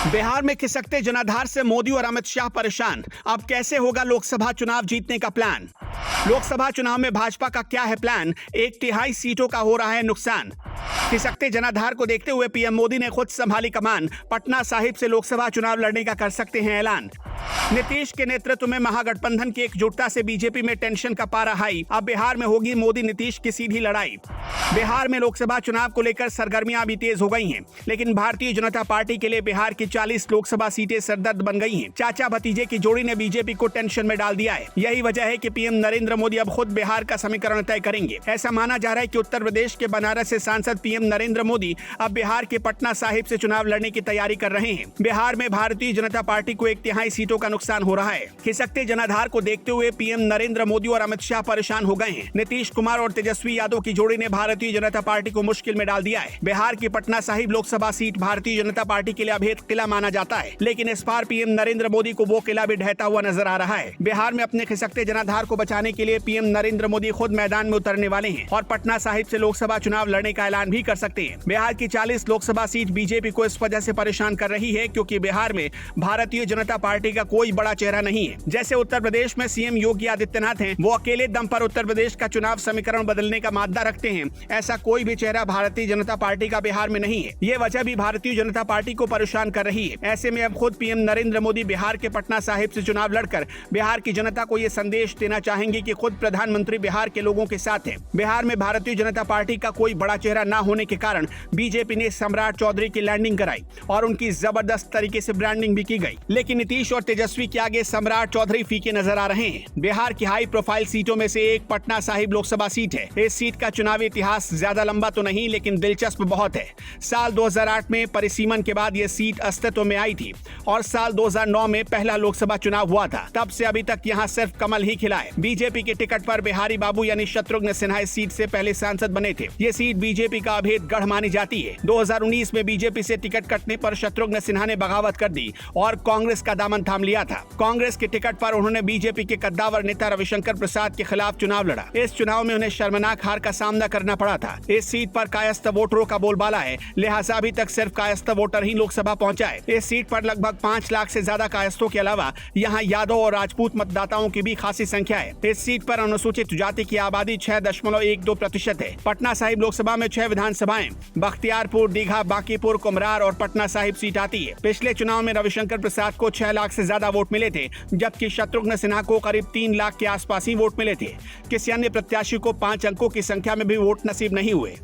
बिहार में खिसकते जनाधार से मोदी और अमित शाह परेशान। अब कैसे होगा लोकसभा चुनाव जीतने का प्लान? लोकसभा चुनाव में भाजपा का क्या है प्लान? 1/3 सीटों का हो रहा है नुकसान। खिसकते जनाधार को देखते हुए पीएम मोदी ने खुद संभाली कमान। पटना साहिब से लोकसभा चुनाव लड़ने का कर सकते हैं ऐलान। नीतीश के नेतृत्व में महागठबंधन की एकजुटता से बीजेपी में टेंशन का पारा हाई। अब बिहार में होगी मोदी नीतीश की सीधी लड़ाई। बिहार में लोकसभा चुनाव को लेकर सरगर्मियां भी तेज हो गई हैं, लेकिन भारतीय जनता पार्टी के लिए बिहार की 40 लोकसभा सीटें सरदर्द बन गई हैं। चाचा भतीजे की जोड़ी ने बीजेपी को टेंशन में डाल दिया है। यही वजह है कि पीएम नरेंद्र मोदी अब खुद बिहार का समीकरण तय करेंगे। ऐसा माना जा रहा है कि उत्तर प्रदेश के बनारस से सांसद पीएम नरेंद्र मोदी अब बिहार के पटना साहिब से चुनाव लड़ने की तैयारी कर रहे हैं। बिहार में भारतीय जनता पार्टी को 1/3 सीटों का नुकसान हो रहा है। खिसकते जनाधार को देखते हुए पीएम नरेंद्र मोदी और अमित शाह परेशान हो गए हैं। नीतीश कुमार और तेजस्वी यादव की जोड़ी ने भारतीय जनता पार्टी को मुश्किल में डाल दिया है। बिहार की पटना साहिब लोकसभा सीट भारतीय जनता पार्टी के लिए अभेद किला माना जाता है, लेकिन इस बार पीएम नरेंद्र मोदी को वो किला भी ढहता हुआ नजर आ रहा है। बिहार में अपने खिसकते जनाधार को बचाने के लिए पीएम नरेंद्र मोदी खुद मैदान में उतरने वाले हैं और पटना साहिब से लोकसभा चुनाव लड़ने का ऐलान भी कर सकते हैं। बिहार की 40 लोकसभा सीट बीजेपी को इस वजह से परेशान कर रही है क्योंकि बिहार में भारतीय जनता पार्टी का कोई बड़ा चेहरा नहीं है। जैसे उत्तर प्रदेश में सीएम योगी आदित्यनाथ हैं, वो अकेले दम पर उत्तर प्रदेश का चुनाव समीकरण बदलने का मादा रखते हैं। ऐसा कोई भी चेहरा भारतीय जनता पार्टी का बिहार में नहीं है। ये वजह भी भारतीय जनता पार्टी को परेशान कर रही है। ऐसे में अब खुद पीएम नरेंद्र मोदी बिहार के पटना साहिब से चुनाव लड़कर बिहार की जनता को ये संदेश देना चाहेंगे कि खुद प्रधानमंत्री बिहार के लोगों के साथ है। बिहार में भारतीय जनता पार्टी का कोई बड़ा चेहरा न होने के कारण बीजेपी ने सम्राट चौधरी की लैंडिंग कराई और उनकी जबरदस्त तरीके से ब्रांडिंग भी की गई, लेकिन नीतीश और तेजस्वी के आगे सम्राट चौधरी फीके नजर आ रहे हैं। बिहार की हाई प्रोफाइल सीटों में से एक पटना साहिब लोकसभा सीट है। इस सीट का चुनावी इतिहास ज्यादा लंबा तो नहीं, लेकिन दिलचस्प बहुत है। साल 2008 में परिसीमन के बाद यह सीट अस्तित्व में आई थी और साल 2009 में पहला लोकसभा चुनाव हुआ था। तब से अभी तक यहाँ सिर्फ कमल ही खिला है। बीजेपी के टिकट पर बिहारी बाबू यानी शत्रुघ्न सिन्हा इस सीट से पहले सांसद बने थे। ये सीट बीजेपी का अभेद गढ़ मानी जाती है। 2019 में बीजेपी से टिकट कटने पर शत्रुघ्न सिन्हा ने बगावत कर दी और कांग्रेस का दामन थाम लिया था। कांग्रेस के टिकट पर उन्होंने बीजेपी के कद्दावर नेता रविशंकर प्रसाद के खिलाफ चुनाव लड़ा। इस चुनाव में उन्हें शर्मनाक हार का सामना करना पड़ा था। इस सीट पर कायस्थ वोटरों का बोलबाला है, लिहाजा अभी तक सिर्फ कायस्थ वोटर ही लोकसभा पहुंचा है। इस सीट पर लगभग 5 लाख से ज्यादा कायस्थों के अलावा यहाँ यादव और राजपूत मतदाताओं की भी खासी संख्या है। इस सीट पर अनुसूचित जाति की आबादी 6.12% है। पटना साहिब लोकसभा में 6 विधानसभाएं बख्तियारपुर, दीघा, बांकीपुर, कुम्हरार और पटना साहिब सीट आती है। पिछले चुनाव में रविशंकर प्रसाद को 6 लाख से ज्यादा वोट मिले थे, जबकि शत्रुघ्न सिन्हा को करीब 3 लाख के आसपास ही वोट मिले थे। किसी अन्य प्रत्याशी को 5 अंकों की संख्या में भी वोट नसीब नहीं हुए।